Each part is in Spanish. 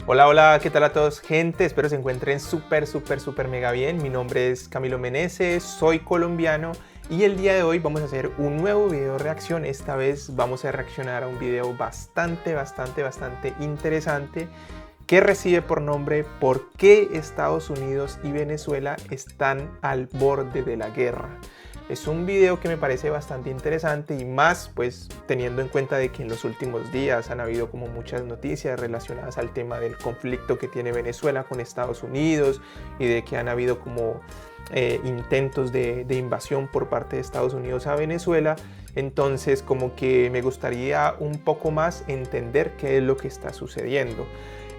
Hola, hola, ¿qué tal a todos, gente? Espero se encuentren súper mega bien. Mi nombre es Camilo Meneses, soy colombiano y el día de hoy vamos a hacer un nuevo video reacción. Esta vez vamos a reaccionar a un video bastante interesante que recibe por nombre ¿Por qué Estados Unidos y Venezuela están al borde de la guerra? Es un video que me parece bastante interesante y más pues teniendo en cuenta de que en los últimos días han habido como muchas noticias relacionadas al tema del conflicto que tiene Venezuela con Estados Unidos y de que han habido como intentos de invasión por parte de Estados Unidos a Venezuela. Entonces como que me gustaría un poco más entender qué es lo que está sucediendo.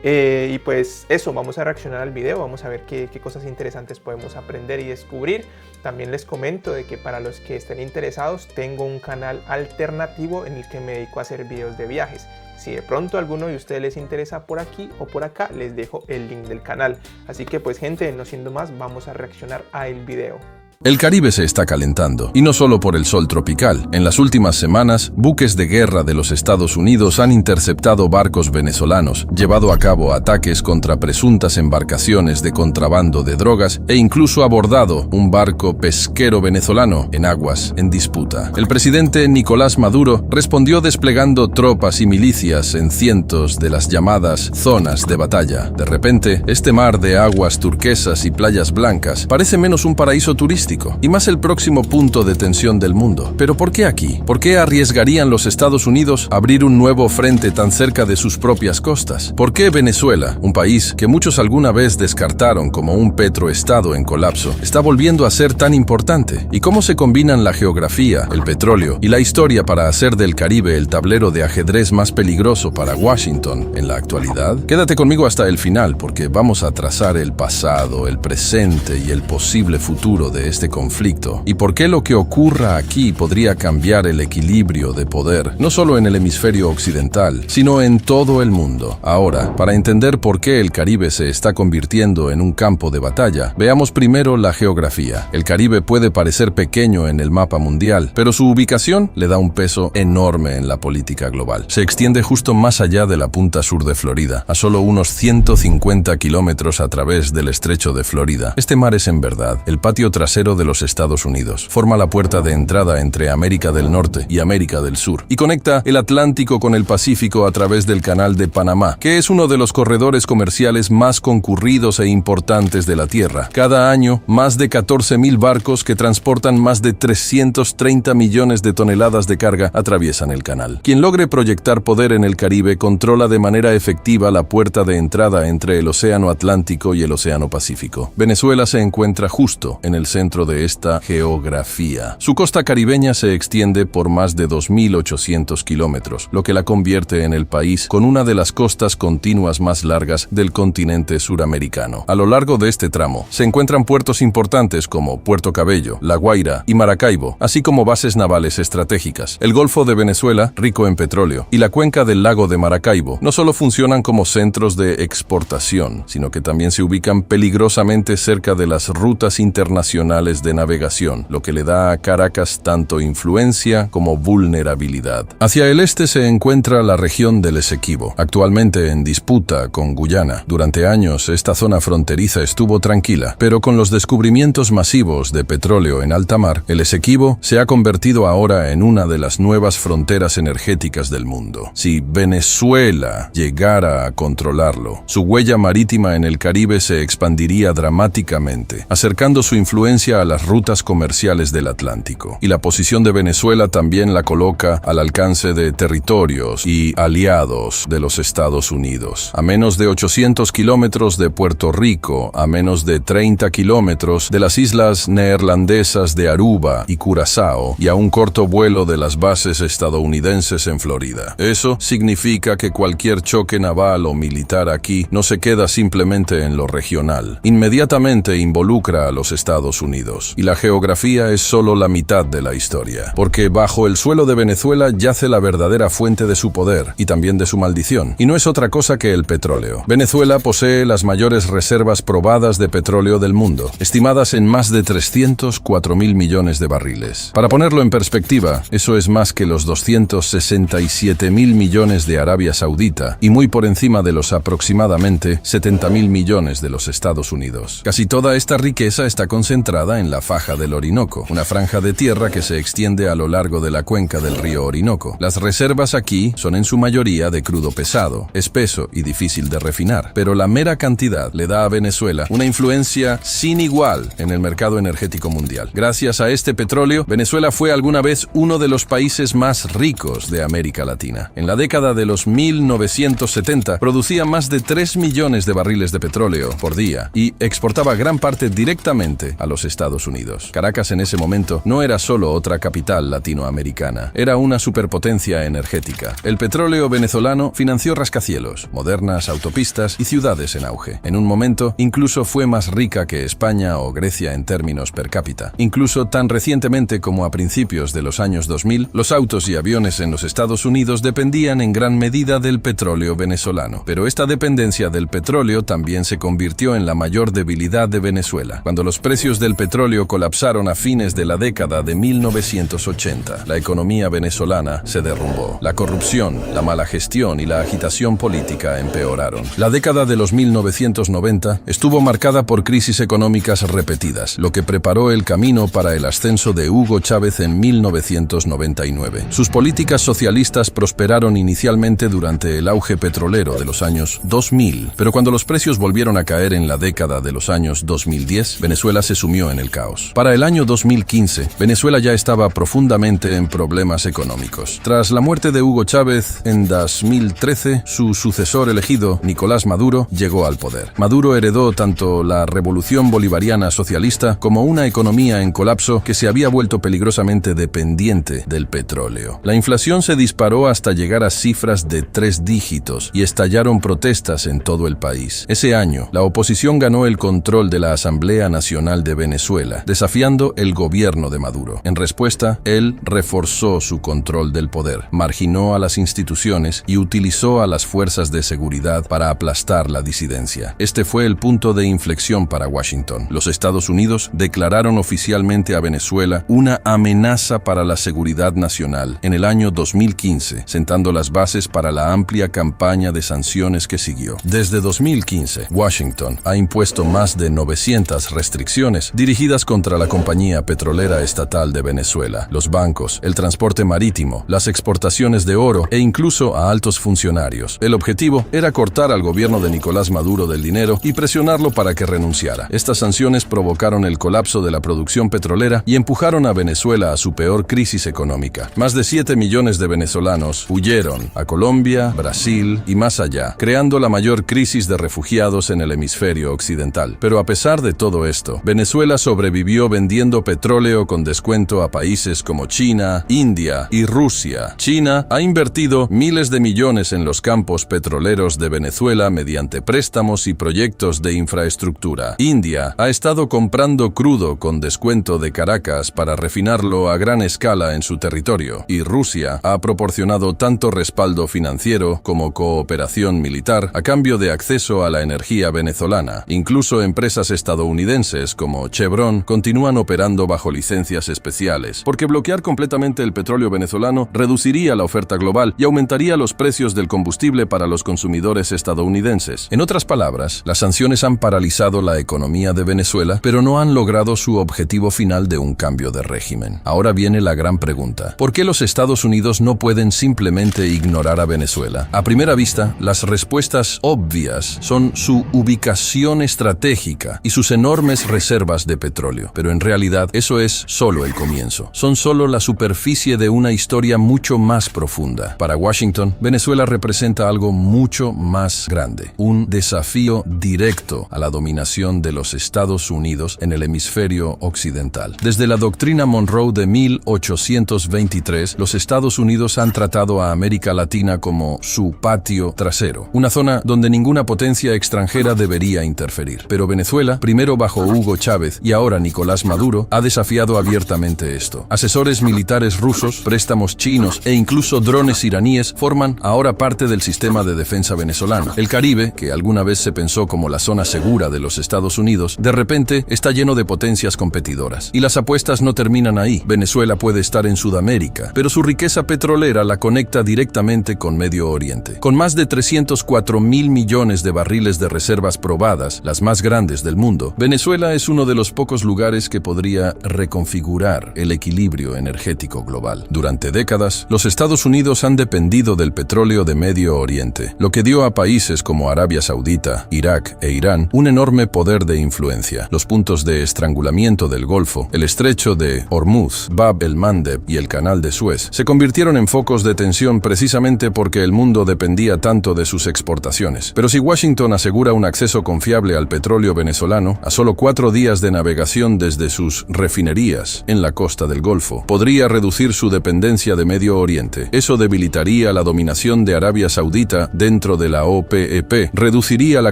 Y pues eso, vamos a reaccionar al video, vamos a ver qué cosas interesantes podemos aprender y descubrir. También les comento de que para los que estén interesados tengo un canal alternativo en el que me dedico a hacer videos de viajes. Si de pronto a alguno de ustedes les interesa por aquí o por acá, les dejo el link del canal. Así que pues gente, no siendo más, vamos a reaccionar al video. El Caribe se está calentando, y no solo por el sol tropical. En las últimas semanas, buques de guerra de los Estados Unidos han interceptado barcos venezolanos, llevado a cabo ataques contra presuntas embarcaciones de contrabando de drogas e incluso abordado un barco pesquero venezolano en aguas en disputa. El presidente Nicolás Maduro respondió desplegando tropas y milicias en cientos de las llamadas zonas de batalla. De repente, este mar de aguas turquesas y playas blancas parece menos un paraíso turístico y más el próximo punto de tensión del mundo. ¿Pero por qué aquí? ¿Por qué arriesgarían los Estados Unidos a abrir un nuevo frente tan cerca de sus propias costas? ¿Por qué Venezuela, un país que muchos alguna vez descartaron como un petroestado en colapso, está volviendo a ser tan importante? ¿Y cómo se combinan la geografía, el petróleo y la historia para hacer del Caribe el tablero de ajedrez más peligroso para Washington en la actualidad? Quédate conmigo hasta el final porque vamos a trazar el pasado, el presente y el posible futuro de este conflicto, y por qué lo que ocurra aquí podría cambiar el equilibrio de poder, no solo en el hemisferio occidental, sino en todo el mundo. Ahora, para entender por qué el Caribe se está convirtiendo en un campo de batalla, veamos primero la geografía. El Caribe puede parecer pequeño en el mapa mundial, pero su ubicación le da un peso enorme en la política global. Se extiende justo más allá de la punta sur de Florida, a solo unos 150 kilómetros a través del estrecho de Florida. Este mar es en verdad el patio trasero de los Estados Unidos. Forma la puerta de entrada entre América del Norte y América del Sur y conecta el Atlántico con el Pacífico a través del Canal de Panamá, que es uno de los corredores comerciales más concurridos e importantes de la Tierra. Cada año, más de 14,000 barcos que transportan más de 330 millones de toneladas de carga atraviesan el canal. Quien logre proyectar poder en el Caribe controla de manera efectiva la puerta de entrada entre el Océano Atlántico y el Océano Pacífico. Venezuela se encuentra justo en el centro de esta geografía. Su costa caribeña se extiende por más de 2.800 kilómetros, lo que la convierte en el país con una de las costas continuas más largas del continente suramericano. A lo largo de este tramo se encuentran puertos importantes como Puerto Cabello, La Guaira y Maracaibo, así como bases navales estratégicas. El Golfo de Venezuela, rico en petróleo, y la cuenca del lago de Maracaibo no solo funcionan como centros de exportación, sino que también se ubican peligrosamente cerca de las rutas internacionales de navegación, lo que le da a Caracas tanto influencia como vulnerabilidad. Hacia el este se encuentra la región del Esequibo, actualmente en disputa con Guyana. Durante años esta zona fronteriza estuvo tranquila, pero con los descubrimientos masivos de petróleo en alta mar, el Esequibo se ha convertido ahora en una de las nuevas fronteras energéticas del mundo. Si Venezuela llegara a controlarlo, su huella marítima en el Caribe se expandiría dramáticamente, acercando su influencia a las rutas comerciales del Atlántico. Y la posición de Venezuela también la coloca al alcance de territorios y aliados de los Estados Unidos. A menos de 800 kilómetros de Puerto Rico, a menos de 30 kilómetros de las islas neerlandesas de Aruba y Curazao, y a un corto vuelo de las bases estadounidenses en Florida. Eso significa que cualquier choque naval o militar aquí no se queda simplemente en lo regional. Inmediatamente involucra a los Estados Unidos. Unidos. Y la geografía es solo la mitad de la historia, porque bajo el suelo de Venezuela yace la verdadera fuente de su poder y también de su maldición, y no es otra cosa que el petróleo. Venezuela posee las mayores reservas probadas de petróleo del mundo, estimadas en más de 304.000 millones de barriles. Para ponerlo en perspectiva, eso es más que los 267.000 millones de Arabia Saudita y muy por encima de los aproximadamente 70.000 millones de los Estados Unidos. Casi toda esta riqueza está concentrada en la faja del Orinoco, una franja de tierra que se extiende a lo largo de la cuenca del río Orinoco. Las reservas aquí son en su mayoría de crudo pesado, espeso y difícil de refinar, pero la mera cantidad le da a Venezuela una influencia sin igual en el mercado energético mundial. Gracias a este petróleo, Venezuela fue alguna vez uno de los países más ricos de América Latina. En la década de los 1970 producía más de 3 millones de barriles de petróleo por día y exportaba gran parte directamente a los Estados Unidos. Caracas en ese momento no era solo otra capital latinoamericana, era una superpotencia energética. El petróleo venezolano financió rascacielos, modernas autopistas y ciudades en auge. En un momento, incluso fue más rica que España o Grecia en términos per cápita. Incluso tan recientemente como a principios de los años 2000, los autos y aviones en los Estados Unidos dependían en gran medida del petróleo venezolano. Pero esta dependencia del petróleo también se convirtió en la mayor debilidad de Venezuela. Cuando los precios del petróleo colapsaron a fines de la década de 1980, la economía venezolana se derrumbó. La corrupción, la mala gestión y la agitación política empeoraron. La década de los 1990 estuvo marcada por crisis económicas repetidas, lo que preparó el camino para el ascenso de Hugo Chávez en 1999. Sus políticas socialistas prosperaron inicialmente durante el auge petrolero de los años 2000, pero cuando los precios volvieron a caer en la década de los años 2010, Venezuela se sumió en el caos. Para el año 2015, Venezuela ya estaba profundamente en problemas económicos. Tras la muerte de Hugo Chávez en 2013, su sucesor elegido, Nicolás Maduro, llegó al poder. Maduro heredó tanto la revolución bolivariana socialista como una economía en colapso que se había vuelto peligrosamente dependiente del petróleo. La inflación se disparó hasta llegar a cifras de 3 dígitos y estallaron protestas en todo el país. Ese año, la oposición ganó el control de la Asamblea Nacional de Venezuela, desafiando el gobierno de Maduro. En respuesta, él reforzó su control del poder, marginó a las instituciones y utilizó a las fuerzas de seguridad para aplastar la disidencia. Este fue el punto de inflexión para Washington. Los Estados Unidos declararon oficialmente a Venezuela una amenaza para la seguridad nacional en el año 2015, sentando las bases para la amplia campaña de sanciones que siguió. Desde 2015, Washington ha impuesto más de 900 restricciones dirigidas contra la compañía petrolera estatal de Venezuela, los bancos, el transporte marítimo, las exportaciones de oro e incluso a altos funcionarios. El objetivo era cortar al gobierno de Nicolás Maduro del dinero y presionarlo para que renunciara. Estas sanciones provocaron el colapso de la producción petrolera y empujaron a Venezuela a su peor crisis económica. Más de 7 millones de venezolanos huyeron a Colombia, Brasil y más allá, creando la mayor crisis de refugiados en el hemisferio occidental. Pero a pesar de todo esto, Venezuela sobrevivió vendiendo petróleo con descuento a países como China, India y Rusia. China ha invertido miles de millones en los campos petroleros de Venezuela mediante préstamos y proyectos de infraestructura. India ha estado comprando crudo con descuento de Caracas para refinarlo a gran escala en su territorio. Y Rusia ha proporcionado tanto respaldo financiero como cooperación militar a cambio de acceso a la energía venezolana. Incluso empresas estadounidenses como Chevron continúan operando bajo licencias especiales, porque bloquear completamente el petróleo venezolano reduciría la oferta global y aumentaría los precios del combustible para los consumidores estadounidenses. En otras palabras, las sanciones han paralizado la economía de Venezuela, pero no han logrado su objetivo final de un cambio de régimen. Ahora viene la gran pregunta: ¿por qué los Estados Unidos no pueden simplemente ignorar a Venezuela? A primera vista, las respuestas obvias son su ubicación estratégica y sus enormes reservas de petróleo. Pero en realidad, eso es solo el comienzo. Son solo la superficie de una historia mucho más profunda. Para Washington, Venezuela representa algo mucho más grande, un desafío directo a la dominación de los Estados Unidos en el hemisferio occidental. Desde la doctrina Monroe de 1823, los Estados Unidos han tratado a América Latina como su patio trasero, una zona donde ninguna potencia extranjera debería interferir. Pero Venezuela, primero bajo Hugo Chávez Y ahora Nicolás Maduro ha desafiado abiertamente esto. Asesores militares rusos, préstamos chinos e incluso drones iraníes forman ahora parte del sistema de defensa venezolano. El Caribe, que alguna vez se pensó como la zona segura de los Estados Unidos, de repente está lleno de potencias competidoras. Y las apuestas no terminan ahí. Venezuela puede estar en Sudamérica, pero su riqueza petrolera la conecta directamente con Medio Oriente. Con más de 304.000 millones de barriles de reservas probadas, las más grandes del mundo, Venezuela es uno de los pocos lugares que podría reconfigurar el equilibrio energético global. Durante décadas, los Estados Unidos han dependido del petróleo de Medio Oriente, lo que dio a países como Arabia Saudita, Irak e Irán un enorme poder de influencia. Los puntos de estrangulamiento del Golfo, el estrecho de Hormuz, Bab el-Mandeb y el canal de Suez se convirtieron en focos de tensión precisamente porque el mundo dependía tanto de sus exportaciones. Pero si Washington asegura un acceso confiable al petróleo venezolano, a solo 4 días de navegación desde sus refinerías en la costa del Golfo, podría reducir su dependencia de Medio Oriente. Eso debilitaría la dominación de Arabia Saudita dentro de la OPEP, reduciría la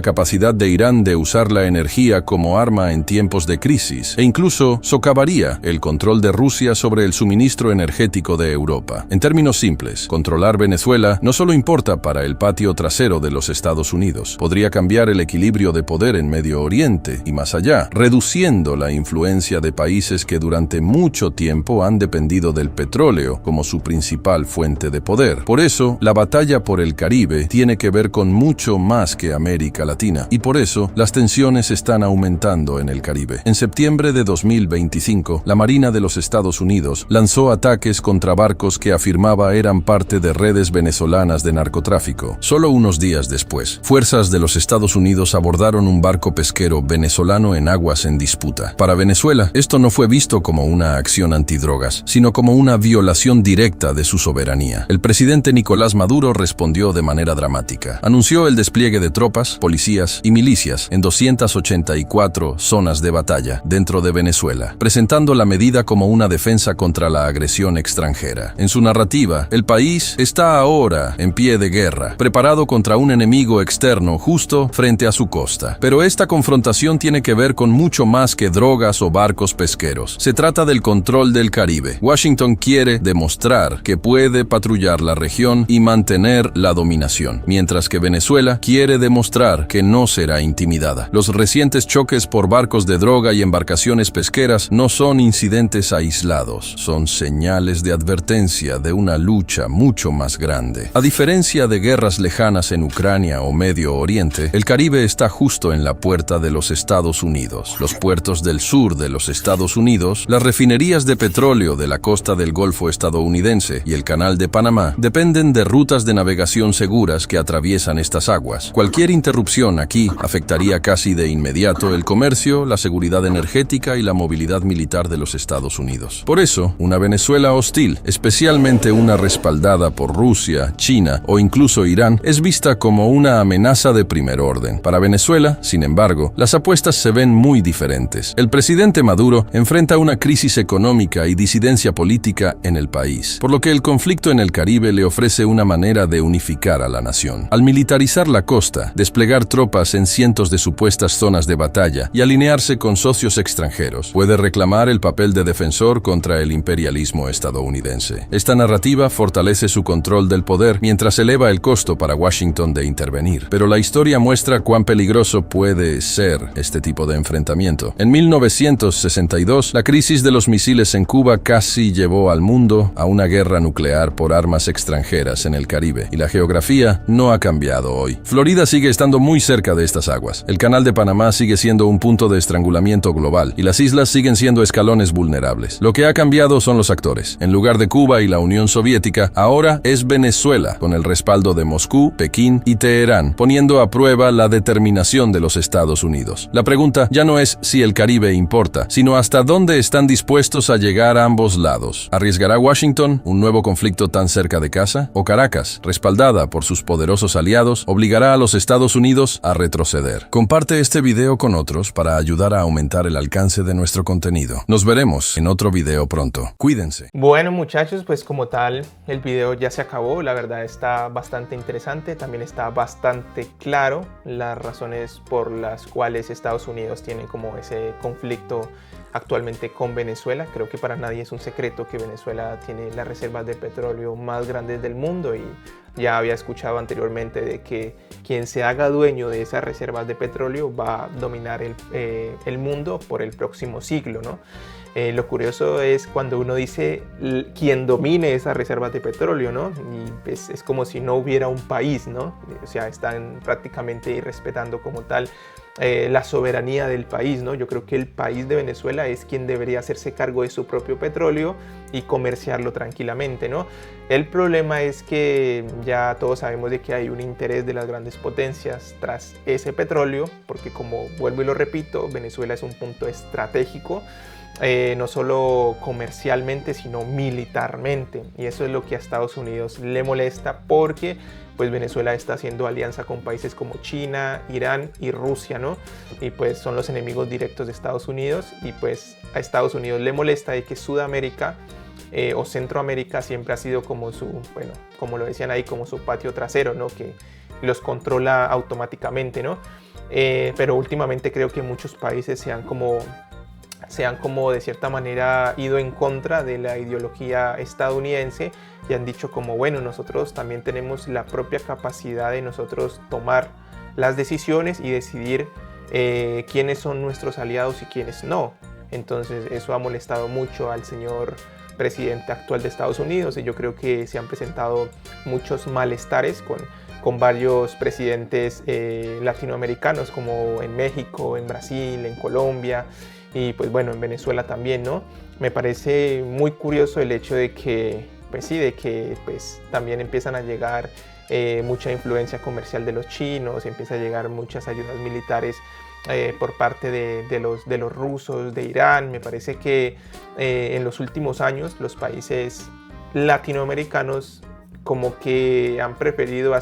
capacidad de Irán de usar la energía como arma en tiempos de crisis e incluso socavaría el control de Rusia sobre el suministro energético de Europa. En términos simples, controlar Venezuela no solo importa para el patio trasero de los Estados Unidos, podría cambiar el equilibrio de poder en Medio Oriente y más allá, reduciendo la influencia de países que durante mucho tiempo han dependido del petróleo como su principal fuente de poder. Por eso, la batalla por el Caribe tiene que ver con mucho más que América Latina, y por eso las tensiones están aumentando en el Caribe. En septiembre de 2025, la Marina de los Estados Unidos lanzó ataques contra barcos que afirmaba eran parte de redes venezolanas de narcotráfico. Solo unos días después, fuerzas de los Estados Unidos abordaron un barco pesquero venezolano en aguas en disputa. Para Venezuela, esto no fue visto como una acción antidrogas, sino como una violación directa de su soberanía. El presidente Nicolás Maduro respondió de manera dramática. Anunció el despliegue de tropas, policías y milicias en 284 zonas de batalla dentro de Venezuela, presentando la medida como una defensa contra la agresión extranjera. En su narrativa, el país está ahora en pie de guerra, preparado contra un enemigo externo justo frente a su costa. Pero esta confrontación tiene que ver con mucho más que drogas o barcos pesqueros. Se trata del control del Caribe. Washington quiere demostrar que puede patrullar la región y mantener la dominación, mientras que Venezuela quiere demostrar que no será intimidada. Los recientes choques por barcos de droga y embarcaciones pesqueras no son incidentes aislados, son señales de advertencia de una lucha mucho más grande. A diferencia de guerras lejanas en Ucrania o Medio Oriente, el Caribe está justo en la puerta de los Estados Unidos. Los puertos del sur de los Estados Unidos, las refinerías de petróleo de la costa del Golfo estadounidense y el Canal de Panamá dependen de rutas de navegación seguras que atraviesan estas aguas. Cualquier interrupción aquí afectaría casi de inmediato el comercio, la seguridad energética y la movilidad militar de los Estados Unidos. Por eso, una Venezuela hostil, especialmente una respaldada por Rusia, China o incluso Irán, es vista como una amenaza de primer orden. Para Venezuela, sin embargo, las apuestas se ven muy diferentes. El presidente Maduro enfrenta una crisis económica y disidencia política en el país, por lo que el conflicto en el Caribe le ofrece una manera de unificar a la nación. Al militarizar la costa, desplegar tropas en cientos de supuestas zonas de batalla y alinearse con socios extranjeros, puede reclamar el papel de defensor contra el imperialismo estadounidense. Esta narrativa fortalece su control del poder mientras eleva el costo para Washington de intervenir. Pero la historia muestra cuán peligroso puede ser este tipo de enfrentamiento. En 1962, la crisis de los misiles en Cuba casi llevó al mundo a una guerra nuclear por armas extranjeras en el Caribe, y la geografía no ha cambiado hoy. Florida sigue estando muy cerca de estas aguas. El Canal de Panamá sigue siendo un punto de estrangulamiento global, y las islas siguen siendo escalones vulnerables. Lo que ha cambiado son los actores. En lugar de Cuba y la Unión Soviética, ahora es Venezuela, con el respaldo de Moscú, Pekín y Teherán, poniendo a prueba la determinación de los Estados Unidos. La pregunta ya no es si el Caribe importa, sino hasta dónde están dispuestos a llegar a ambos lados. ¿Arriesgará Washington un nuevo conflicto tan cerca de casa? ¿O Caracas, respaldada por sus poderosos aliados, obligará a los Estados Unidos a retroceder? Comparte este video con otros para ayudar a aumentar el alcance de nuestro contenido. Nos veremos en otro video pronto. Cuídense. Bueno, muchachos, pues como tal, el video ya se acabó. La verdad está bastante interesante. También está bastante claro las razones por las cuales Estados Unidos tiene como ese conflicto actualmente con Venezuela. Creo que para nadie es un secreto que Venezuela tiene las reservas de petróleo más grandes del mundo, y ya había escuchado anteriormente de que quien se haga dueño de esas reservas de petróleo va a dominar el mundo por el próximo siglo, ¿no? Lo curioso es cuando uno dice quien domine esas reservas de petróleo, ¿no? Y es como si no hubiera un país, ¿no? O sea, están prácticamente irrespetando como tal la soberanía del país, ¿no? Yo creo que el país de Venezuela es quien debería hacerse cargo de su propio petróleo y comerciarlo tranquilamente, ¿no? El problema es que ya todos sabemos de que hay un interés de las grandes potencias tras ese petróleo, porque como vuelvo y lo repito, Venezuela es un punto estratégico, no solo comercialmente, sino militarmente, y eso es lo que a Estados Unidos le molesta, porque pues Venezuela está haciendo alianza con países como China, Irán y Rusia, ¿no? Y pues son los enemigos directos de Estados Unidos, y pues a Estados Unidos le molesta de que Sudamérica o Centroamérica siempre ha sido como su, bueno, como lo decían ahí, como su patio trasero, ¿no? Que los controla automáticamente, ¿no? Pero últimamente creo que muchos países se han como de cierta manera ido en contra de la ideología estadounidense y han dicho como, bueno, nosotros también tenemos la propia capacidad de nosotros tomar las decisiones y decidir quiénes son nuestros aliados y quiénes no. Entonces eso ha molestado mucho al señor presidente actual de Estados Unidos, y yo creo que se han presentado muchos malestares con varios presidentes latinoamericanos, como en México, en Brasil, en Colombia, y pues bueno, en Venezuela también, ¿no? Me parece muy curioso el hecho de que, pues sí, de que pues también empiezan a llegar mucha influencia comercial de los chinos, empieza a llegar muchas ayudas militares por parte de los rusos, de Irán. Me parece que en los últimos años los países latinoamericanos como que han preferido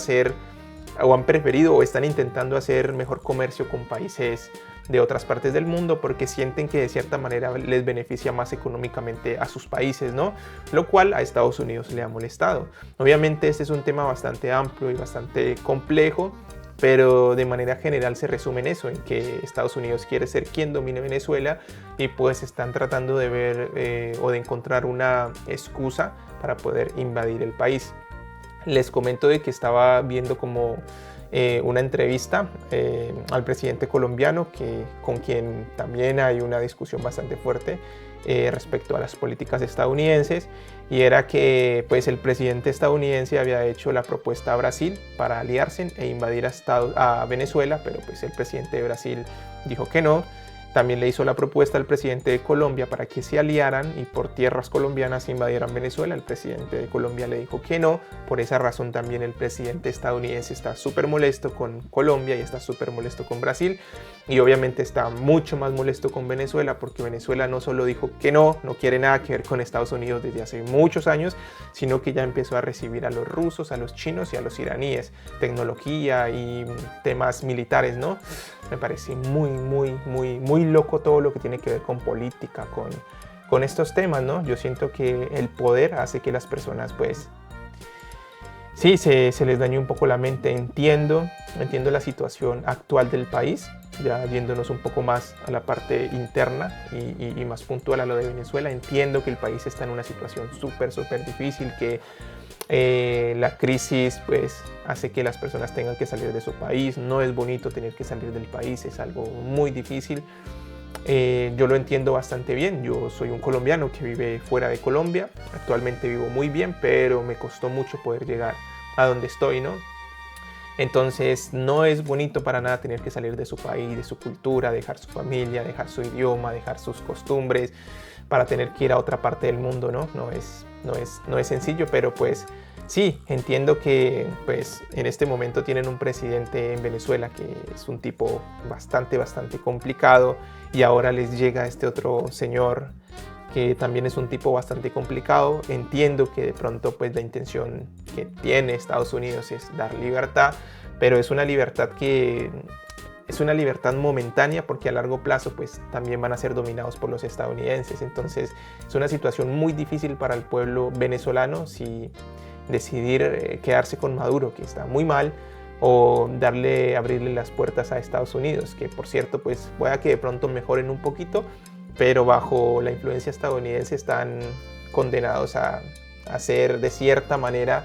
o están intentando hacer mejor comercio con países de otras partes del mundo, porque sienten que de cierta manera les beneficia más económicamente a sus países, ¿no? Lo cual a Estados Unidos le ha molestado. Obviamente este es un tema bastante amplio y bastante complejo, pero de manera general se resume en eso, en que Estados Unidos quiere ser quien domine Venezuela, y pues están tratando de ver o de encontrar una excusa para poder invadir el país. Les comento de que estaba viendo como una entrevista al presidente colombiano, con quien también hay una discusión bastante fuerte respecto a las políticas estadounidenses, y era que pues el presidente estadounidense había hecho la propuesta a Brasil para aliarse e invadir a Venezuela, pero pues el presidente de Brasil dijo que no. También le hizo la propuesta al presidente de Colombia para que se aliaran y por tierras colombianas invadieran Venezuela. El presidente de Colombia le dijo que no. Por esa razón también el presidente estadounidense está súper molesto con Colombia y está súper molesto con Brasil. Y obviamente está mucho más molesto con Venezuela, porque Venezuela no solo dijo que no quiere nada que ver con Estados Unidos desde hace muchos años, sino que ya empezó a recibir a los rusos, a los chinos y a los iraníes, tecnología y temas militares, ¿no? Me parece muy loco todo lo que tiene que ver con política, con estos temas, ¿no? Yo siento que el poder hace que las personas, pues, sí, se les dañe un poco la mente. Entiendo la situación actual del país, ya yéndonos un poco más a la parte interna y más puntual a lo de Venezuela. Entiendo que el país está en una situación súper difícil, que la crisis pues hace que las personas tengan que salir de su país. No es bonito tener que salir del país, es algo muy difícil. Yo lo entiendo bastante bien. Yo soy un colombiano que vive fuera de Colombia. Actualmente vivo muy bien, pero me costó mucho poder llegar a donde estoy, ¿no? Entonces no es bonito para nada tener que salir de su país, de su cultura, dejar su familia, dejar su idioma, dejar sus costumbres para tener que ir a otra parte del mundo, ¿no? No es sencillo, pero pues sí, entiendo que pues en este momento tienen un presidente en Venezuela que es un tipo bastante complicado, y ahora les llega este otro señor que también es un tipo bastante complicado. Entiendo que de pronto pues la intención que tiene Estados Unidos es dar libertad, pero es una libertad que es una libertad momentánea, porque a largo plazo pues también van a ser dominados por los estadounidenses. Entonces es una situación muy difícil para el pueblo venezolano si decidir quedarse con Maduro, que está muy mal, o abrirle las puertas a Estados Unidos, que por cierto pues pueda que de pronto mejoren un poquito, pero bajo la influencia estadounidense están condenados a ser de cierta manera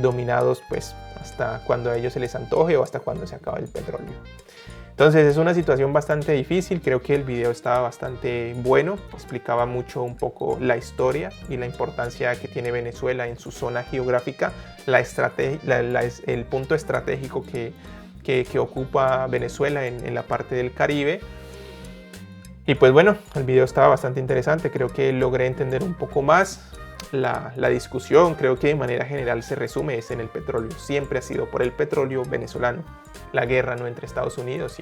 dominados pues hasta cuando a ellos se les antoje o hasta cuando se acabe el petróleo. Entonces es una situación bastante difícil. Creo que el video estaba bastante bueno, explicaba mucho un poco la historia y la importancia que tiene Venezuela en su zona geográfica, el punto estratégico que ocupa Venezuela en la parte del Caribe. Y pues bueno, el video estaba bastante interesante, creo que logré entender un poco más la discusión. Creo que de manera general se resume en el petróleo, siempre ha sido por el petróleo venezolano, la guerra, ¿no?, entre Estados Unidos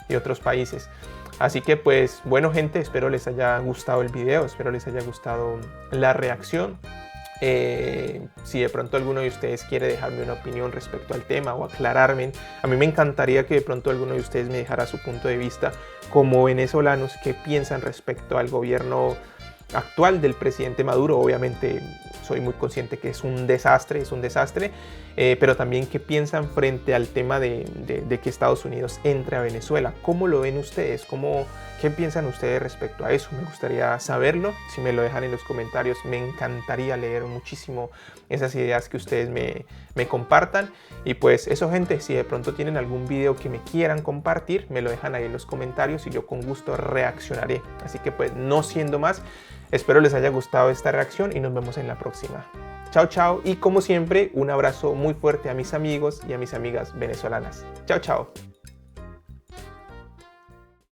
y otros países. Así que pues bueno gente, espero les haya gustado el video, espero les haya gustado la reacción. Si de pronto alguno de ustedes quiere dejarme una opinión respecto al tema o aclararme, a mí me encantaría que de pronto alguno de ustedes me dejara su punto de vista como venezolanos, qué piensan respecto al gobierno actual del presidente Maduro. Obviamente soy muy consciente que es un desastre, pero también qué piensan frente al tema de que Estados Unidos entre a Venezuela. ¿Cómo lo ven ustedes? ¿Qué piensan ustedes respecto a eso? Me gustaría saberlo. Si me lo dejan en los comentarios, me encantaría leer muchísimo esas ideas que ustedes me compartan. Y pues eso gente, si de pronto tienen algún video que me quieran compartir, me lo dejan ahí en los comentarios y yo con gusto reaccionaré. Así que pues no siendo más, espero les haya gustado esta reacción y nos vemos en la próxima. Chao, chao, y como siempre, un abrazo muy fuerte a mis amigos y a mis amigas venezolanas. Chao, chao.